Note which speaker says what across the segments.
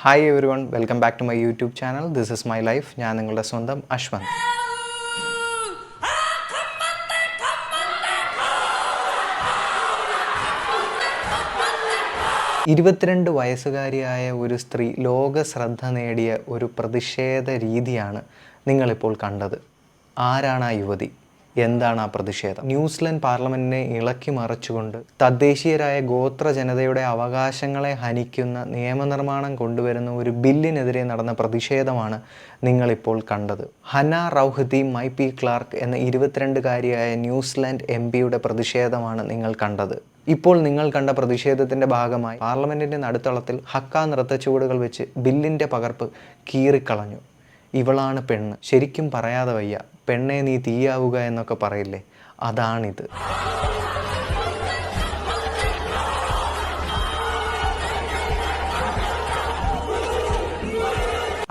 Speaker 1: Hi everyone, welcome back to my YouTube channel. This is my life. ഞാൻ നിങ്ങളുടെ സ്വന്തം അശ്വന്ത്. ഇരുപത്തിരണ്ട് വയസ്സുകാരിയായ ഒരു സ്ത്രീ ലോക ശ്രദ്ധ നേടിയ ഒരു പ്രതിഷേധ രീതിയാണ് നിങ്ങളിപ്പോൾ കണ്ടത്. ആരാണ് ആ യുവതി? എന്താണ് ആ പ്രതിഷേധം? ന്യൂസിലൻഡ് പാർലമെൻറ്റിനെ ഇളക്കി മറിച്ചുകൊണ്ട് തദ്ദേശീയരായ ഗോത്ര ജനതയുടെ അവകാശങ്ങളെ ഹനിക്കുന്ന നിയമനിർമ്മാണം കൊണ്ടുവരുന്ന ഒരു ബില്ലിനെതിരെ നടന്ന പ്രതിഷേധമാണ് നിങ്ങളിപ്പോൾ കണ്ടത്. ഹന റൗഹത്തി മൈപി ക്ലാർക്ക് എന്ന 22-കാരിയായ ന്യൂസിലൻഡ് MP-യുടെ പ്രതിഷേധമാണ് നിങ്ങൾ കണ്ടത്. ഇപ്പോൾ നിങ്ങൾ കണ്ട പ്രതിഷേധത്തിൻ്റെ ഭാഗമായി പാർലമെൻറ്റിൻ്റെ നടുത്തളത്തിൽ ഹക്ക നൃത്തച്ചുവടുകൾ വെച്ച് ബില്ലിൻ്റെ പകർപ്പ് കീറിക്കളഞ്ഞു. ഇവളാണ് പെണ്ണ്. ശരിക്കും പറയാതെ വയ്യ. പെണ്ണെ നീ തീയാവുക എന്നൊക്കെ പറയില്ലേ, അതാണിത്.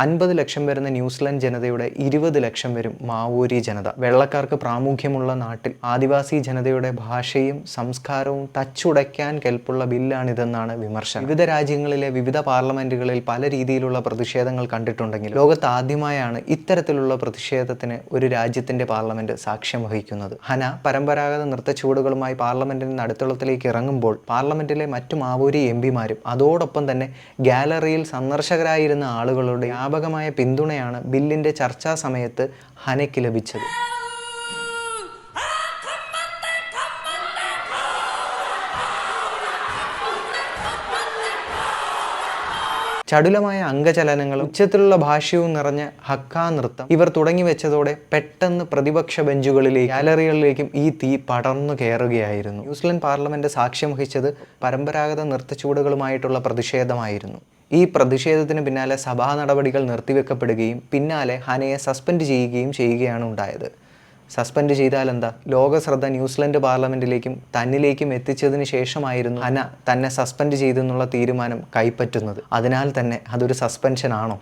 Speaker 1: 50 ലക്ഷം വരുന്ന ന്യൂസിലൻഡ് ജനതയുടെ 20 ലക്ഷം വരും മാവോരി ജനത. വെള്ളക്കാർക്ക് പ്രാമുഖ്യമുള്ള നാട്ടിൽ ആദിവാസി ജനതയുടെ ഭാഷയും സംസ്കാരവും തച്ചുടയ്ക്കാൻ കെൽപ്പുള്ള ബില്ലാണിതെന്നാണ് വിമർശനം. വിവിധ രാജ്യങ്ങളിലെ വിവിധ പാർലമെന്റുകളിൽ പല രീതിയിലുള്ള പ്രതിഷേധങ്ങൾ കണ്ടിട്ടുണ്ടെങ്കിലും ലോകത്ത് ആദ്യമായാണ് ഇത്തരത്തിലുള്ള പ്രതിഷേധത്തിന് ഒരു രാജ്യത്തിന്റെ പാർലമെന്റ് സാക്ഷ്യം വഹിക്കുന്നത്. ഹന പരമ്പരാഗത നൃത്തച്ചുവടുകളുമായി പാർലമെന്റിന്റെ നടുത്തളത്തിലേക്ക് ഇറങ്ങുമ്പോൾ പാർലമെന്റിലെ മറ്റു മാവോരി MP-മാരും അതോടൊപ്പം തന്നെ ഗാലറിയിൽ സന്ദർശകരായിരുന്ന ആളുകളുടെ വ്യാപകമായ പിന്തുണയാണ് ബില്ലിന്റെ ചർച്ചാ സമയത്ത് ഹനയ്ക്ക് ലഭിച്ചത്. ചടുലമായ അംഗചലനങ്ങളും ഉച്ചത്തിലുള്ള ഭാഷ്യവും നിറഞ്ഞ ഹക്ക നൃത്തം ഇവർ തുടങ്ങി വെച്ചതോടെ പെട്ടെന്ന് പ്രതിപക്ഷ ബെഞ്ചുകളിലേക്കും ഗാലറികളിലേക്കും ഈ തീ പടർന്നു കയറുകയായിരുന്നു. ന്യൂസിലൻഡ് പാർലമെന്റ് സാക്ഷ്യം വഹിച്ചത് പരമ്പരാഗത നൃത്തച്ചുവടുകളുമായിട്ടുള്ള പ്രതിഷേധമായിരുന്നു. ഈ പ്രതിഷേധത്തിന് പിന്നാലെ സഭാ നടപടികൾ നിർത്തിവെക്കപ്പെടുകയും പിന്നാലെ ഹനയെ സസ്പെൻഡ് ചെയ്യുകയാണ് ഉണ്ടായത്. സസ്പെൻഡ് ചെയ്താൽ എന്താ? ലോക ശ്രദ്ധ ന്യൂസിലൻഡ് പാർലമെന്റിലേക്കും തന്നിലേക്കും എത്തിച്ചതിന് ശേഷമായിരുന്നു ഹന തന്നെ സസ്പെൻഡ് ചെയ്തെന്നുള്ള തീരുമാനം കൈപ്പറ്റുന്നത്. അതിനാൽ തന്നെ അതൊരു സസ്പെൻഷൻ ആണോ?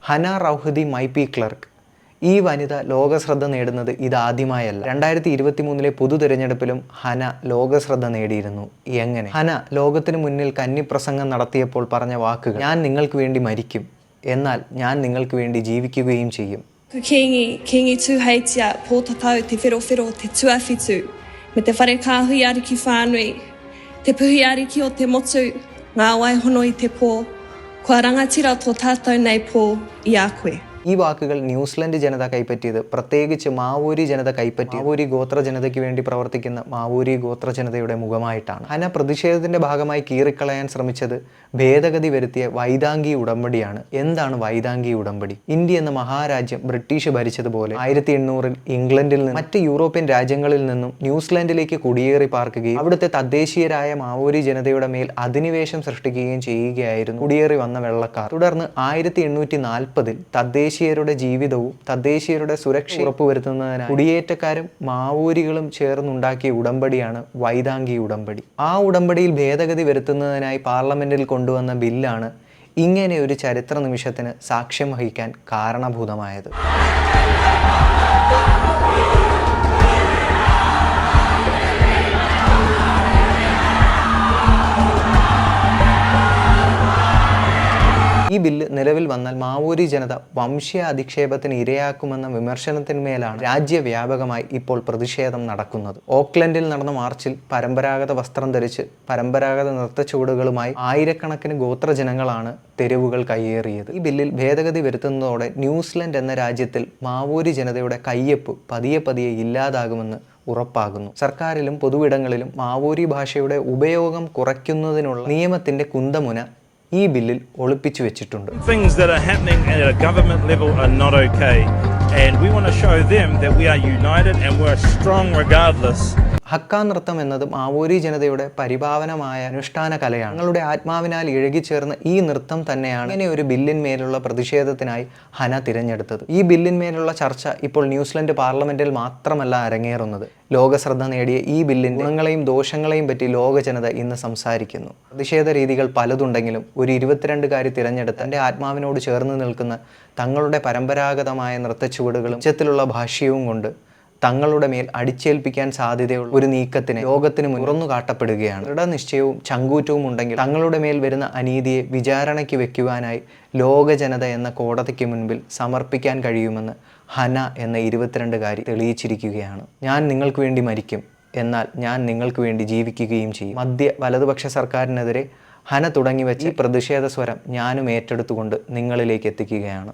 Speaker 1: ഹന റൗഹത്തി മൈപി ക്ലാർക്ക് ഈ വനിത ലോകശ്രദ്ധ നേടുന്നത് ഇതാദ്യമായല്ല. 2023 പൊതു തിരഞ്ഞെടുപ്പിലും ഹന ലോകശ്രദ്ധ നേടിയിരുന്നു. എങ്ങനെ? ഹന ലോകത്തിനു മുന്നിൽ കന്നിപ്രസംഗം നടത്തിയപ്പോൾ പറഞ്ഞ വാക്കുകൾ: ഞാൻ നിങ്ങൾക്ക് വേണ്ടി മരിക്കും, എന്നാൽ ഞാൻ നിങ്ങൾക്ക് വേണ്ടി ജീവിക്കുകയും ചെയ്യും.
Speaker 2: Kingi tu heitia po tatau te whirowhiro te tuawhitu me te whare kāhui ariki whānui te puhi ariki o te motu ngā waihono i te pō kua rangatira tō tātou nei pō i a koe.
Speaker 1: ഈ വാക്കുകൾ New Zealand ജനത കൈപ്പറ്റിയത്, പ്രത്യേകിച്ച് മാവോരി ജനത കൈപ്പറ്റി മാവോരി ഗോത്ര ജനതയ്ക്ക് വേണ്ടി പ്രവർത്തിക്കുന്ന മാവോരി ഗോത്ര ജനതയുടെ മുഖമായിട്ടാണ്. ഹന പ്രതിഷേധത്തിന്റെ ഭാഗമായി കീറിക്കളയാൻ ശ്രമിച്ചത് ഭേദഗതി വരുത്തിയ വൈതാംഗി ഉടമ്പടിയാണ്. എന്താണ് വൈതാംഗി ഉടമ്പടി? ഇന്ത്യ എന്ന മഹാരാജ്യം ബ്രിട്ടീഷ് ഭരിച്ചതുപോലെ 1800-ൽ ഇംഗ്ലണ്ടിൽ നിന്നും മറ്റ് യൂറോപ്യൻ രാജ്യങ്ങളിൽ നിന്നും ന്യൂസിലൻഡിലേക്ക് കുടിയേറി പാർക്കുകയും അവിടുത്തെ തദ്ദേശീയരായ മാവോരി ജനതയുടെ മേൽ അധിനിവേശം സൃഷ്ടിക്കുകയും ചെയ്യുകയായിരുന്നു കുടിയേറി വന്ന വെള്ളക്കാർ. തുടർന്ന് 1840-ൽ തദ്ദേശീയരുടെ ജീവിതവും തദ്ദേശീയരുടെ സുരക്ഷ ഉറപ്പുവരുത്തുന്നതിനായി കുടിയേറ്റക്കാരും മാവോരികളും ചേർന്നുണ്ടാക്കിയ ഉടമ്പടിയാണ് വൈതാംഗി ഉടമ്പടി. ആ ഉടമ്പടിയിൽ ഭേദഗതി വരുത്തുന്നതിനായി പാർലമെന്റിൽ കൊണ്ടുവന്ന ബില്ലാണ് ഇങ്ങനെ ഒരു ചരിത്ര നിമിഷത്തിന് സാക്ഷ്യം വഹിക്കാൻ കാരണഭൂതമായത്. ഈ ബില്ല് നിലവിൽ വന്നാൽ മാവോരി ജനത വംശീയ അധിക്ഷേപത്തിന് ഇരയാക്കുമെന്ന വിമർശനത്തിന്മേലാണ് രാജ്യവ്യാപകമായി ഇപ്പോൾ പ്രതിഷേധം നടക്കുന്നത്. ഓക്ലൻഡിൽ നടന്ന മാർച്ചിൽ പരമ്പരാഗത വസ്ത്രം ധരിച്ച് പരമ്പരാഗത നൃത്തച്ചുവടുകളുമായി ആയിരക്കണക്കിന് ഗോത്രജനങ്ങളാണ് തെരുവുകൾ കയ്യേറിയത്. ഈ ബില്ലിൽ ഭേദഗതി വരുത്തുന്നതോടെ ന്യൂസിലൻഡ് എന്ന രാജ്യത്തിൽ മാവോരി ജനതയുടെ കയ്യൊപ്പ് പതിയെ ഇല്ലാതാകുമെന്ന് ഉറപ്പാകുന്നു. സർക്കാരിലും പൊതുവിടങ്ങളിലും മാവോരി ഭാഷയുടെ ഉപയോഗം കുറയ്ക്കുന്നതിനുള്ള നിയമത്തിന്റെ കുന്തമുന ഈ ബില്ലിൽ ഒളിപ്പിച്ചു വെച്ചിട്ടുണ്ട്.
Speaker 3: Things that are happening at a government level are not okay, and we want to show them that we are united and we're strong regardless.
Speaker 1: Hakka നൃത്തം എന്നത് മാവോരി ജനതയുടെ പരിപാവനമായ അനുഷ്ഠാന കലയാണ്. തങ്ങളുടെ ആത്മാവിനാൽ ഇഴുകിച്ചേർന്ന ഈ നൃത്തം തന്നെയാണ് ഇങ്ങനെ ഒരു ബില്ലിന്മേലുള്ള പ്രതിഷേധത്തിനായി ഹന തിരഞ്ഞെടുത്തത്. ഈ ബില്ലിന്മേലുള്ള ചർച്ച ഇപ്പോൾ ന്യൂസിലൻഡ് പാർലമെന്റിൽ മാത്രമല്ല അരങ്ങേറുന്നത്. ലോകശ്രദ്ധ നേടിയ ഈ ബില്ലിൻ്റെ ഗുണങ്ങളെയും ദോഷങ്ങളെയും പറ്റി ലോക ജനത ഇന്ന് സംസാരിക്കുന്നു. പ്രതിഷേധ രീതികൾ പലതുണ്ടെങ്കിലും ഒരു 22കാരി തിരഞ്ഞെടുത്ത് തൻ്റെ ആത്മാവിനോട് ചേർന്ന് നിൽക്കുന്ന തങ്ങളുടെ പരമ്പരാഗതമായ നൃത്തച്ചുവടുകളും ഉച്ചത്തിലുള്ള ഭാഷ്യവും കൊണ്ട് തങ്ങളുടെ മേൽ അടിച്ചേൽപ്പിക്കാൻ സാധ്യതയുള്ള ഒരു നീക്കത്തിന് ലോകത്തിന് തുറന്നു കാട്ടപ്പെടുകയാണ്. ദൃഢനിശ്ചയവും ചങ്കൂറ്റവും ഉണ്ടെങ്കിൽ തങ്ങളുടെ മേൽ വരുന്ന അനീതിയെ വിചാരണയ്ക്ക് വെക്കുവാനായി ലോക ജനത എന്ന കോടതിക്ക് മുൻപിൽ സമർപ്പിക്കാൻ കഴിയുമെന്ന് ഹന എന്ന 22കാരി തെളിയിച്ചിരിക്കുകയാണ്. ഞാൻ നിങ്ങൾക്ക് വേണ്ടി മരിക്കും, എന്നാൽ ഞാൻ നിങ്ങൾക്ക് വേണ്ടി ജീവിക്കുകയും ചെയ്യും. മധ്യ വലതുപക്ഷ സർക്കാരിനെതിരെ ഹന തുടങ്ങിവെച്ച ഈ പ്രതിഷേധ സ്വരം ഞാനും ഏറ്റെടുത്തുകൊണ്ട് നിങ്ങളിലേക്ക് എത്തിക്കുകയാണ്.